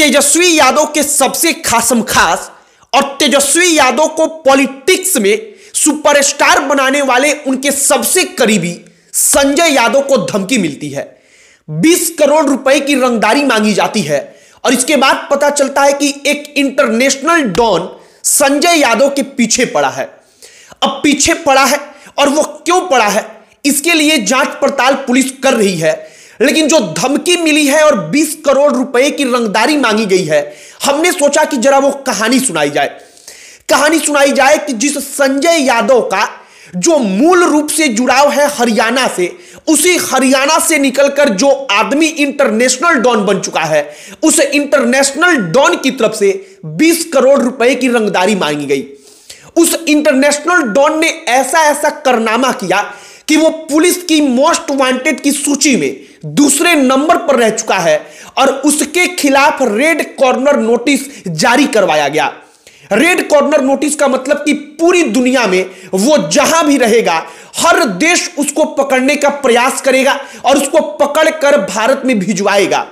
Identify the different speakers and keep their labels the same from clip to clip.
Speaker 1: तेजस्वी यादव के सबसे खासम खास और तेजस्वी यादव को पॉलिटिक्स में सुपरस्टार बनाने वाले उनके सबसे करीबी संजय यादव को धमकी मिलती है। 20 करोड़ रुपए की रंगदारी मांगी जाती है और इसके बाद पता चलता है कि एक इंटरनेशनल डॉन संजय यादव के पीछे पड़ा है। अब पीछे पड़ा है और वो क्यों पड़ा है, इसके लिए जांच पड़ताल पुलिस कर रही है। लेकिन जो धमकी मिली है और 20 करोड़ रुपए की रंगदारी मांगी गई है, हमने सोचा कि जरा वो कहानी सुनाई जाए। कहानी सुनाई जाए कि जिस संजय यादव का जो मूल रूप से जुड़ाव है हरियाणा से, उसी हरियाणा से निकलकर जो आदमी इंटरनेशनल डॉन बन चुका है, उस इंटरनेशनल डॉन की तरफ से 20 करोड़ रुपए की रंगदारी मांगी गई। उस इंटरनेशनल डॉन ने ऐसा ऐसा कारनामा किया कि वो पुलिस की मोस्ट वांटेड की सूची में दूसरे नंबर पर रह चुका है और उसके खिलाफ रेड कॉर्नर नोटिस जारी करवाया गया। रेड कॉर्नर नोटिस का मतलब कि पूरी दुनिया में वो जहां भी रहेगा, हर देश उसको पकड़ने का प्रयास करेगा और उसको पकड़कर भारत में भिजवाएगा।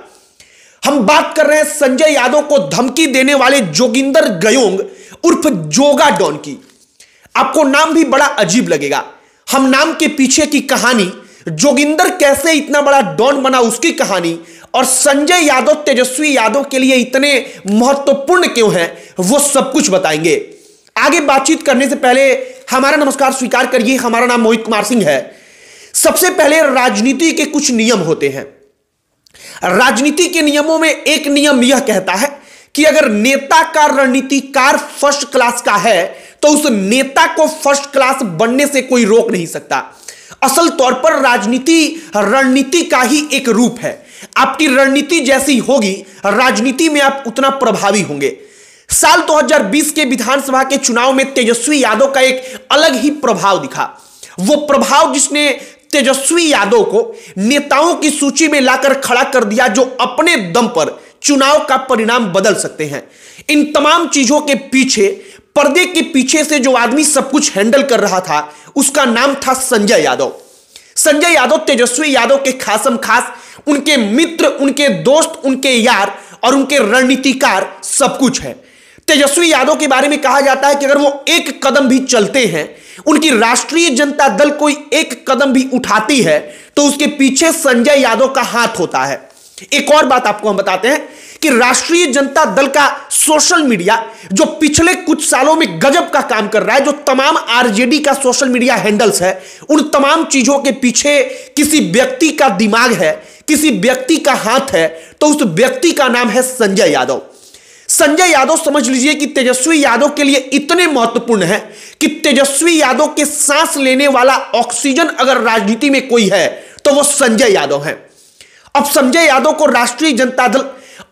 Speaker 1: हम बात कर रहे हैं संजय यादव को धमकी देने वाले जोगिंदर गयोंग उर्फ जोगा डॉन की। आपको नाम भी बड़ा अजीब लगेगा। हम नाम के पीछे की कहानी, जोगिंदर कैसे इतना बड़ा डॉन बना उसकी कहानी, और संजय यादव तेजस्वी यादव के लिए इतने महत्वपूर्ण क्यों हैं, वो सब कुछ बताएंगे। आगे बातचीत करने से पहले हमारा नमस्कार स्वीकार करिए। हमारा नाम मोहित कुमार सिंह है। सबसे पहले राजनीति के कुछ नियम होते हैं। राजनीति के नियमों में एक नियम यह कहता है कि अगर नेता का रणनीतिकार फर्स्ट क्लास का है तो उस नेता को फर्स्ट क्लास बनने से कोई रोक नहीं सकता। असल तौर पर राजनीति रणनीति का ही एक रूप है। आपकी रणनीति जैसी होगी, राजनीति में आप उतना प्रभावी होंगे। साल 2020 के विधानसभा के चुनाव में तेजस्वी यादव का एक अलग ही प्रभाव दिखा। वो प्रभाव जिसने तेजस्वी यादव को नेताओं की सूची में लाकर खड़ा कर दिया जो अपने दम पर चुनाव का परिणाम बदल सकते हैं। इन तमाम चीजों के पीछे, पर्दे के पीछे से जो आदमी सब कुछ हैंडल कर रहा था, उसका नाम था संजय यादव। संजय यादव तेजस्वी यादव के खासम खास, उनके मित्र, उनके दोस्त, उनके यार और उनके रणनीतिकार सब कुछ है। तेजस्वी यादव के बारे में कहा जाता है कि अगर वो एक कदम भी चलते हैं, उनकी राष्ट्रीय जनता दल कोई एक कदम भी उठाती है, तो उसके पीछे संजय यादव का हाथ होता है। एक और बात आपको हम बताते हैं कि राष्ट्रीय जनता दल का सोशल मीडिया जो पिछले कुछ सालों में गजब का काम कर रहा है, जो तमाम आरजेडी का सोशल मीडिया हैंडल्स है, उन तमाम चीजों के पीछे किसी व्यक्ति का दिमाग है, किसी व्यक्ति का हाथ है, तो उस व्यक्ति का नाम है संजय यादव। संजय यादव समझ लीजिए कि तेजस्वी यादव के लिए इतने महत्वपूर्ण है कि तेजस्वी यादव के सांस लेने वाला ऑक्सीजन अगर राजनीति में कोई है तो वो संजय यादव है। अब संजय यादव को राष्ट्रीय जनता दल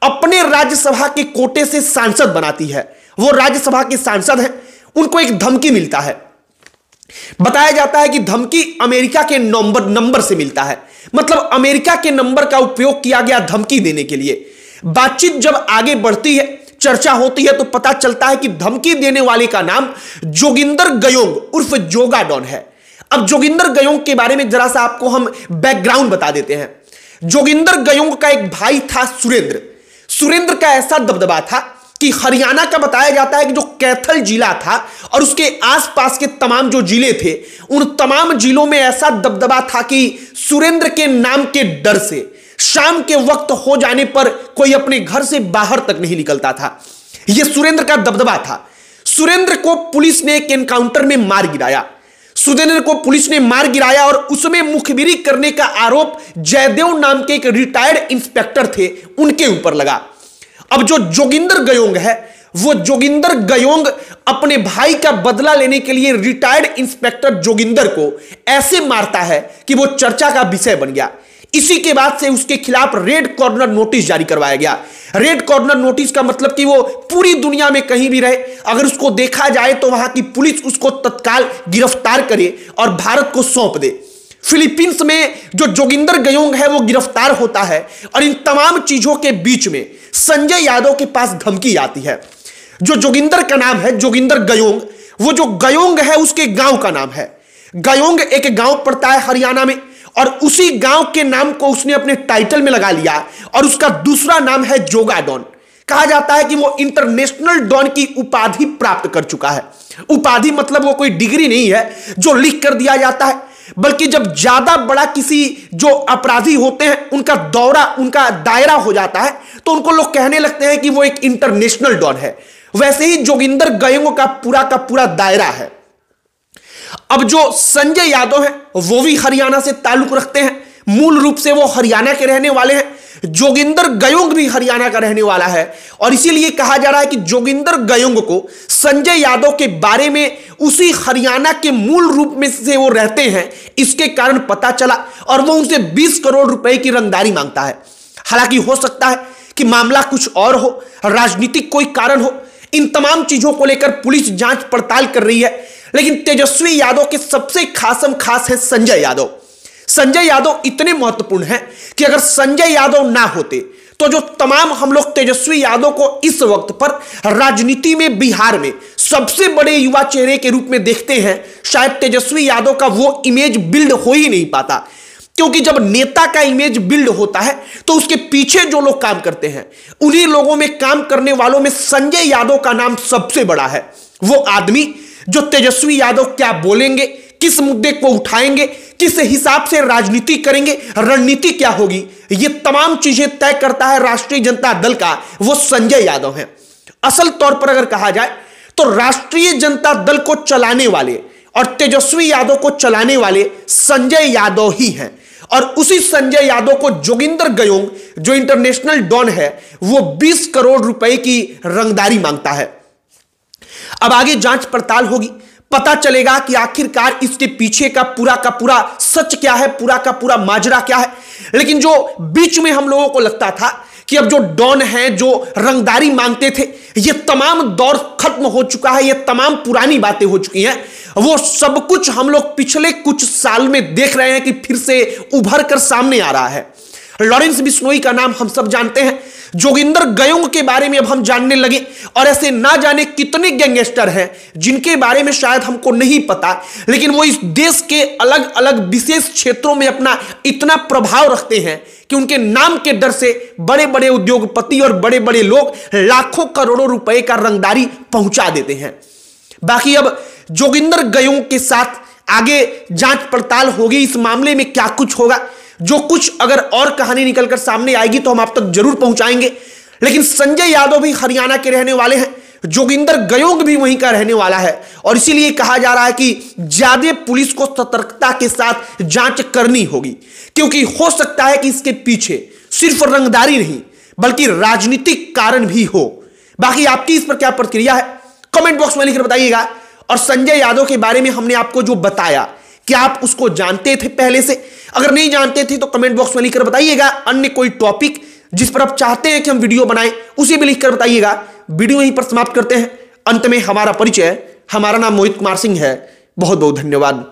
Speaker 1: अपने राज्यसभा के कोटे से सांसद बनाती है। वो राज्यसभा के सांसद हैं। उनको एक धमकी मिलता है। बताया जाता है कि धमकी अमेरिका के नंबर से मिलता है। मतलब अमेरिका के नंबर का उपयोग किया गया धमकी देने के लिए। बातचीत जब आगे बढ़ती है, चर्चा होती है, तो पता चलता है कि धमकी देने वाले का नाम जोगिंदर गयोंग उर्फ जोगा डॉन है। अब जोगिंदर गयोंग के बारे में जरा सा आपको हम बैकग्राउंड बता देते हैं। जोगिंदर गयोंग का एक भाई था सुरेंद्र। सुरेंद्र का ऐसा दबदबा था कि हरियाणा का बताया जाता है कि जो कैथल जिला था और उसके आसपास के तमाम जो जिले थे, उन तमाम जिलों में ऐसा दबदबा था कि सुरेंद्र के नाम के डर से शाम के वक्त हो जाने पर कोई अपने घर से बाहर तक नहीं निकलता था। यह सुरेंद्र का दबदबा था। सुरेंद्र को पुलिस ने एक एनकाउंटर में मार गिराया। सुरेंद्र को पुलिस ने मार गिराया और उसमें मुखबिरी करने का आरोप जयदेव नाम के एक रिटायर्ड इंस्पेक्टर थे, उनके ऊपर लगा। अब जो जोगिंदर गयोंग है, वो जोगिंदर गयोंग अपने भाई का बदला लेने के लिए रिटायर्ड इंस्पेक्टर जोगिंदर को ऐसे मारता है कि वो चर्चा का विषय बन गया। इसी के बाद से उसके खिलाफ रेड कॉर्नर नोटिस जारी करवाया गया। रेड कॉर्नर नोटिस का मतलब कि वो पूरी दुनिया में कहीं भी रहे, अगर उसको देखा जाए तो वहां की पुलिस उसको तत्काल गिरफ्तार करे और भारत को सौंप दे। फिलीपींस में जो जोगिंदर गयोंग है वो गिरफ्तार होता है और इन तमाम चीजों के बीच में संजय यादव के पास धमकी आती है। जो जोगिंदर का नाम है जोगिंदर गयोंग, वो जो गयोंग है उसके गांव का नाम है। गयोंग एक गांव पड़ता है हरियाणा में और उसी गांव के नाम को उसने अपने टाइटल में लगा लिया और उसका दूसरा नाम है जोगा डॉन। कहा जाता है कि वो इंटरनेशनल डॉन की उपाधि प्राप्त कर चुका है। उपाधि मतलब वो कोई डिग्री नहीं है जो लिख कर दिया जाता है, बल्कि जब ज्यादा बड़ा किसी जो अपराधी होते हैं उनका दायरा हो जाता है तो उनको लोग कहने लगते हैं कि वो एक इंटरनेशनल डॉन है। वैसे ही जोगिंदर गयोंग का पूरा दायरा है। अब जो संजय यादव है वो भी हरियाणा से ताल्लुक रखते हैं, मूल रूप से वो हरियाणा के रहने वाले हैं। जोगिंदर गयोंग भी हरियाणा का रहने वाला है और इसीलिए कहा जा रहा है कि जोगिंदर गयोंग को संजय यादव के बारे में उसी हरियाणा के मूल रूप में से वो रहते हैं, इसके कारण पता चला और वो उनसे 20 करोड़ रुपए की रंगदारी मांगता है। हालांकि हो सकता है कि मामला कुछ और हो, राजनीतिक कोई कारण हो। इन तमाम चीजों को लेकर पुलिस जांच पड़ताल कर रही है, लेकिन तेजस्वी यादव के सबसे खास है संजय यादव। संजय यादव इतने महत्वपूर्ण हैं कि अगर संजय यादव ना होते तो जो तमाम हम लोग तेजस्वी यादव को इस वक्त पर राजनीति में बिहार में सबसे बड़े युवा चेहरे के रूप में देखते हैं, शायद तेजस्वी यादव का वो इमेज बिल्ड हो ही नहीं पाता। क्योंकि जब नेता का इमेज बिल्ड होता है तो उसके पीछे जो लोग काम करते हैं उन्हीं लोगों में काम करने वालों में संजय यादव का नाम सबसे बड़ा है। वो आदमी जो तेजस्वी यादव क्या बोलेंगे, किस मुद्दे को उठाएंगे, किस हिसाब से राजनीति करेंगे, रणनीति क्या होगी, ये तमाम चीजें तय करता है राष्ट्रीय जनता दल का वो संजय यादव है। असल तौर पर अगर कहा जाए तो राष्ट्रीय जनता दल को चलाने वाले और तेजस्वी यादव को चलाने वाले संजय यादव ही हैं और उसी संजय यादव को जोगिंदर गयोंग जो इंटरनेशनल डॉन है वो 20 करोड़ रुपए की रंगदारी मांगता है। अब आगे जांच पड़ताल होगी, पता चलेगा कि आखिरकार इसके पीछे का पूरा सच क्या है, पूरा का पूरा माजरा क्या है। लेकिन जो बीच में हम लोगों को लगता था कि अब जो डॉन हैं जो रंगदारी मांगते थे ये तमाम दौर खत्म हो चुका है, ये तमाम पुरानी बातें हो चुकी हैं, वो सब कुछ हम लोग पिछले कुछ साल में देख रहे हैं कि फिर से उभर कर सामने आ रहा है। लॉरेंस बिश्नोई का नाम हम सब जानते हैं, जोगिंदर गयोंग के बारे में अब हम जानने लगे और ऐसे ना जाने कितने गैंगस्टर हैं जिनके बारे में शायद हमको नहीं पता, लेकिन वो इस देश के अलग अलग विशेष क्षेत्रों में अपना इतना प्रभाव रखते हैं कि उनके नाम के डर से बड़े बड़े उद्योगपति और बड़े बड़े लोग लाखों करोड़ों रुपए का रंगदारी पहुंचा देते हैं। बाकी अब जोगिंदर गयोंग के साथ आगे जांच पड़ताल होगी, इस मामले में क्या कुछ होगा, जो कुछ अगर और कहानी निकलकर सामने आएगी तो हम आप तक जरूर पहुंचाएंगे। लेकिन संजय यादव भी हरियाणा के रहने वाले हैं, जोगिंदर गयोंग भी वहीं का रहने वाला है और इसीलिए कहा जा रहा है कि ज्यादा पुलिस को सतर्कता के साथ जांच करनी होगी, क्योंकि हो सकता है कि इसके पीछे सिर्फ रंगदारी नहीं बल्कि राजनीतिक कारण भी हो। बाकी आपकी इस पर क्या प्रतिक्रिया है कमेंट बॉक्स में लिखकर बताइएगा। और संजय यादव के बारे में हमने आपको जो बताया क्या आप उसको जानते थे पहले से? अगर नहीं जानते थे तो कमेंट बॉक्स में लिखकर बताइएगा। अन्य कोई टॉपिक जिस पर आप चाहते हैं कि हम वीडियो बनाएं उसे भी लिखकर बताइएगा। वीडियो यहीं पर समाप्त करते हैं। अंत में हमारा परिचय, हमारा नाम मोहित कुमार सिंह है। बहुत बहुत धन्यवाद।